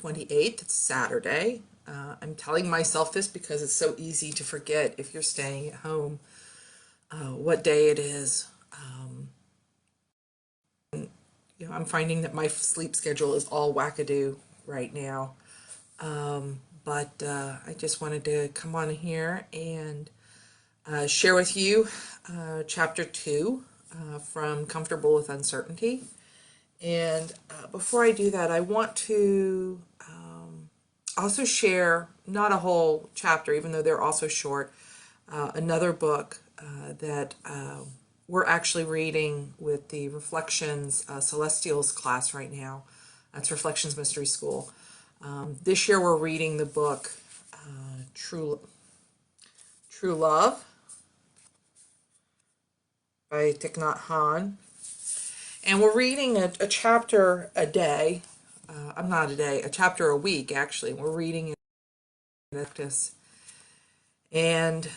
28th, it's Saturday. I'm telling myself this because it's so easy to forget if you're staying at home what day it is. I'm finding that my sleep schedule is all wackadoo right now. But I just wanted to come on here and share with you chapter 2 from Comfortable with Uncertainty. And before I do that, I want to also share, not a whole chapter, even though they're also short, another book that we're actually reading with the Reflections Celestials class right now. It's Reflections Mystery School. This year we're reading the book True Love by Thich Nhat Hanh. And we're reading a chapter a day. A chapter a week, actually. We're reading in practice. And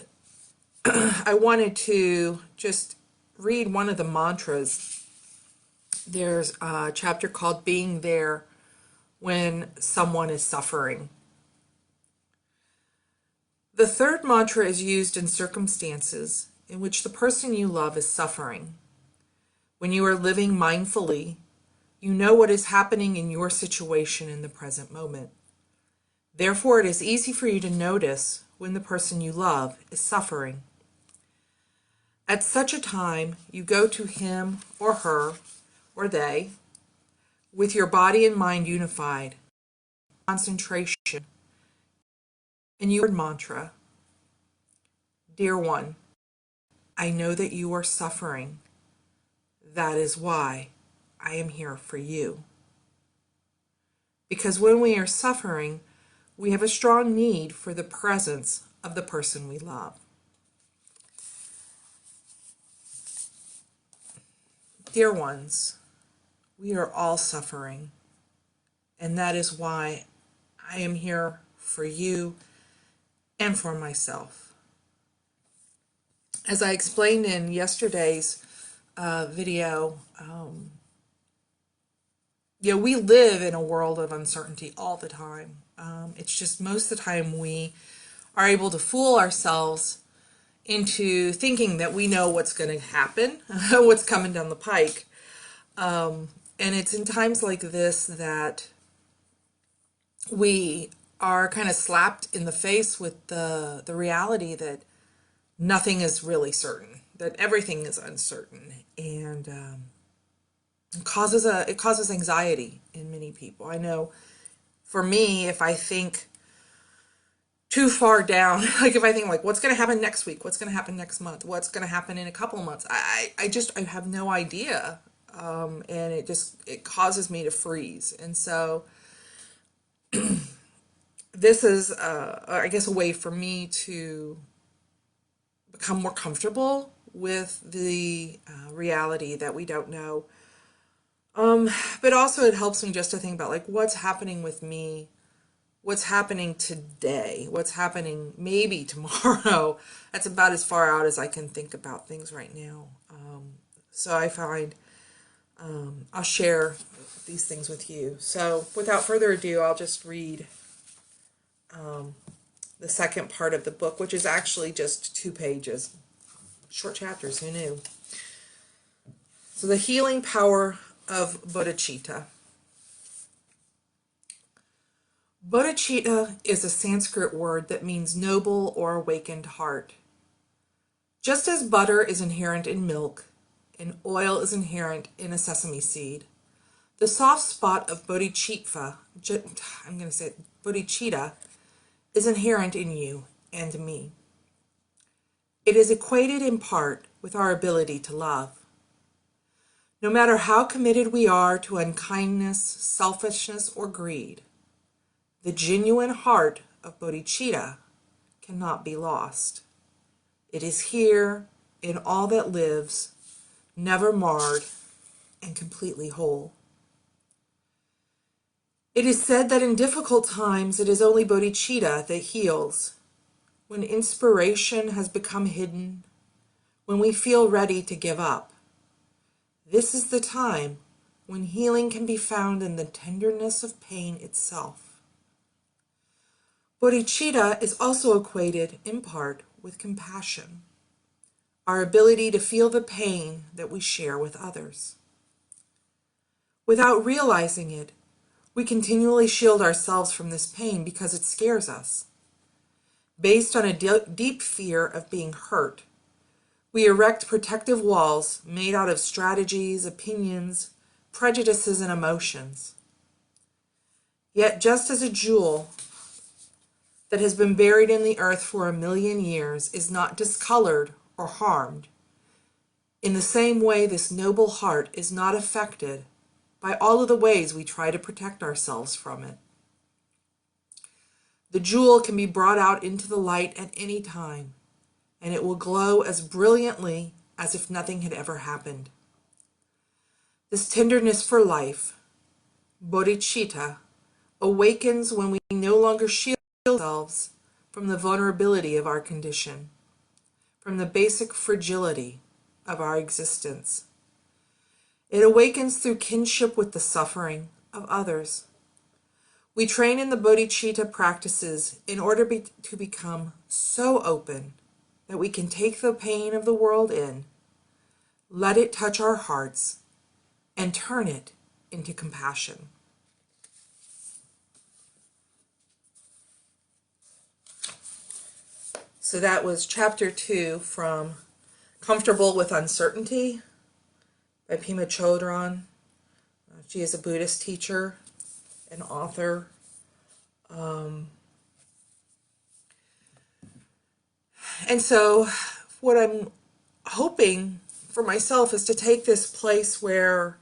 I wanted to just read one of the mantras. There's a chapter called Being There When Someone is Suffering. The third mantra is used in circumstances in which the person you love is suffering. When you are living mindfully, you know what is happening in your situation in the present moment. Therefore, it is easy for you to notice when the person you love is suffering. At such a time, you go to him or her or they with your body and mind unified, concentration, and your mantra. Dear one, I know that you are suffering. That is why I am here for you. Because when we are suffering, we have a strong need for the presence of the person we love. Dear ones, we are all suffering, and that is why I am here for you and for myself. As I explained in yesterday's video, we live in a world of uncertainty all the time. It's just most of the time we are able to fool ourselves into thinking that we know what's going to happen, what's coming down the pike. And it's in times like this that we are kind of slapped in the face with the reality that nothing is really certain, that everything is uncertain, and it causes anxiety in many people. I know for me, if I think too far down, like if I think like what's going to happen next week, what's going to happen next month, what's going to happen in a couple of months, I have no idea, and it causes me to freeze. And so this is I guess a way for me to become more comfortable with the reality that we don't know. But also it helps me just to think about like what's happening with me, what's happening today, what's happening maybe tomorrow. That's about as far out as I can think about things right now. So I find I'll share these things with you. So without further ado, I'll just read the second part of the book, which is actually just 2 pages. Short chapters, who knew? So the healing power of bodhicitta. Bodhicitta is a Sanskrit word that means noble or awakened heart. Just as butter is inherent in milk and oil is inherent in a sesame seed, the soft spot of bodhicitta is inherent in you and me. It is equated in part with our ability to love. No matter how committed we are to unkindness, selfishness, or greed, the genuine heart of bodhicitta cannot be lost. It is here in all that lives, never marred, and completely whole. It is said that in difficult times it is only bodhicitta that heals. When inspiration has become hidden, when we feel ready to give up, this is the time when healing can be found in the tenderness of pain itself. Bodhicitta is also equated, in part, with compassion, our ability to feel the pain that we share with others. Without realizing it, we continually shield ourselves from this pain because it scares us. Based on a deep fear of being hurt, we erect protective walls made out of strategies, opinions, prejudices, and emotions. Yet, just as a jewel that has been buried in the earth for 1,000,000 years is not discolored or harmed, in the same way this noble heart is not affected by all of the ways we try to protect ourselves from it. The jewel can be brought out into the light at any time, and it will glow as brilliantly as if nothing had ever happened. This tenderness for life, bodhicitta, awakens when we no longer shield ourselves from the vulnerability of our condition, from the basic fragility of our existence. It awakens through kinship with the suffering of others. We train in the bodhicitta practices in order to become so open that we can take the pain of the world in, let it touch our hearts, and turn it into compassion. So that was chapter 2 from Comfortable with Uncertainty by Pema Chodron. She is a Buddhist teacher and author. And so what I'm hoping for myself is to take this place where,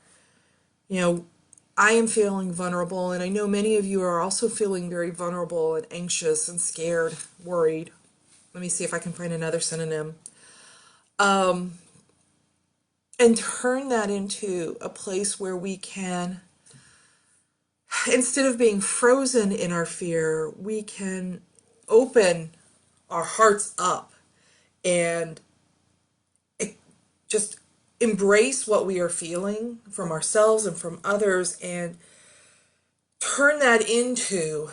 I am feeling vulnerable, and I know many of you are also feeling very vulnerable and anxious and scared, worried. Let me see if I can find another synonym. And turn that into a place where we can, instead of being frozen in our fear, we can open our hearts up and just embrace what we are feeling from ourselves and from others, and turn that into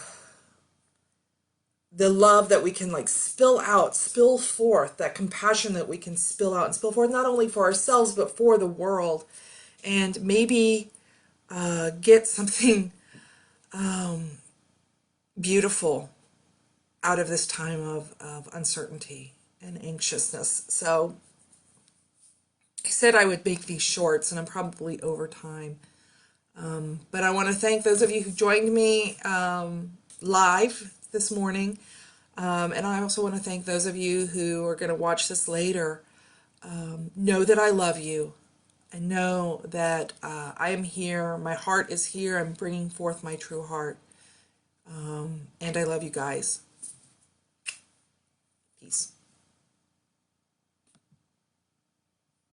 the love that we can spill forth, that compassion that we can spill out and spill forth, not only for ourselves, but for the world. And maybe get something beautiful out of this time of uncertainty and anxiousness. So I said I would make these shorts, and I'm probably over time. But I want to thank those of you who joined me live this morning. And I also want to thank those of you who are going to watch this later. Know that I love you. I know that I am here. My heart is here. I'm bringing forth my true heart. And I love you guys. Peace.